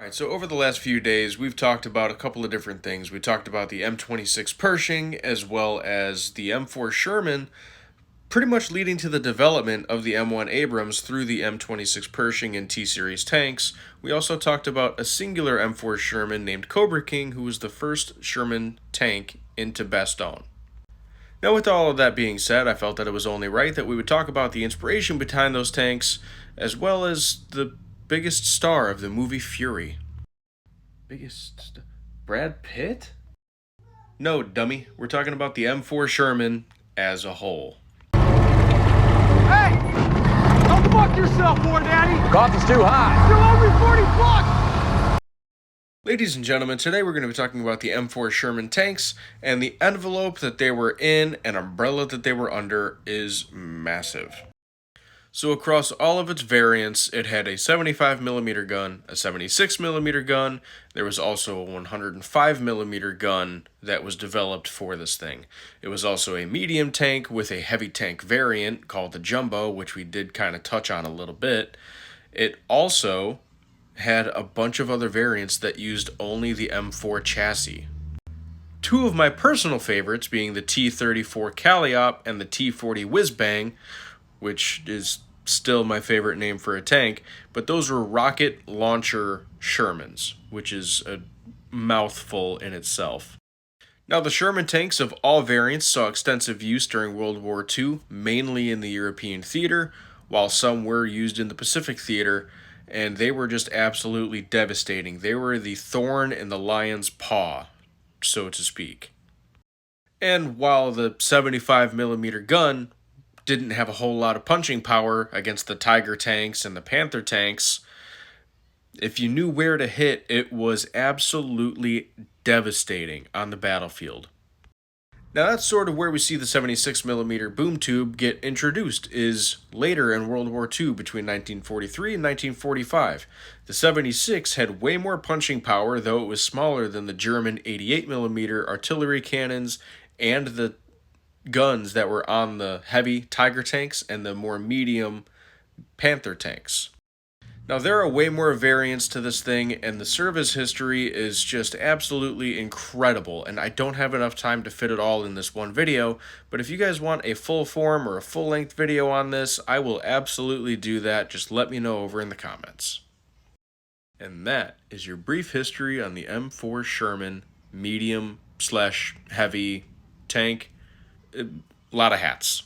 Alright, so over the last few days, we've talked about a couple of different things. We talked about the M26 Pershing as well as the M4 Sherman, pretty much leading to the development of the M1 Abrams through the M26 Pershing and T-Series tanks. We also talked about a singular M4 Sherman named Cobra King, who was the first Sherman tank into Bastogne. Now, with all of that being said, I felt that it was only right that we would talk about the inspiration behind those tanks, as well as the biggest star of the movie Fury. Brad Pitt? No, dummy. We're talking about the M4 Sherman as a whole. Hey! Don't fuck yourself, more daddy! Cost is too high. You're only 40 bucks! Ladies and gentlemen, today we're going to be talking about the M4 Sherman tanks, and the envelope that they were in and umbrella that they were under is massive. So across all of its variants, it had a 75mm gun, a 76mm gun. There was also a 105mm gun that was developed for this thing. It was also a medium tank with a heavy tank variant called the Jumbo, which we did kind of touch on a little bit. It also had a bunch of other variants that used only the M4 chassis. Two of my personal favorites being the T-34 Calliope and the T-40 Whiz-Bang, which is still my favorite name for a tank, but those were rocket launcher Shermans, which is a mouthful in itself. Now, the Sherman tanks of all variants saw extensive use during World War II, mainly in the European theater, while some were used in the Pacific theater, and they were just absolutely devastating. They were the thorn in the lion's paw, so to speak. And while the 75mm gun didn't have a whole lot of punching power against the Tiger tanks and the Panther tanks, if you knew where to hit, it was absolutely devastating on the battlefield. Now, that's sort of where we see the 76mm boom tube get introduced, is later in World War II between 1943 and 1945. The 76 had way more punching power, though it was smaller than the German 88mm artillery cannons and the guns that were on the heavy Tiger tanks and the more medium Panther tanks. Now, there are way more variants to this thing, and the service history is just absolutely incredible, and I don't have enough time to fit it all in this one video, but if you guys want a full form or a full-length video on this, I will absolutely do that. Just let me know over in the comments. And that is your brief history on the M4 Sherman medium/heavy tank. A lot of hats.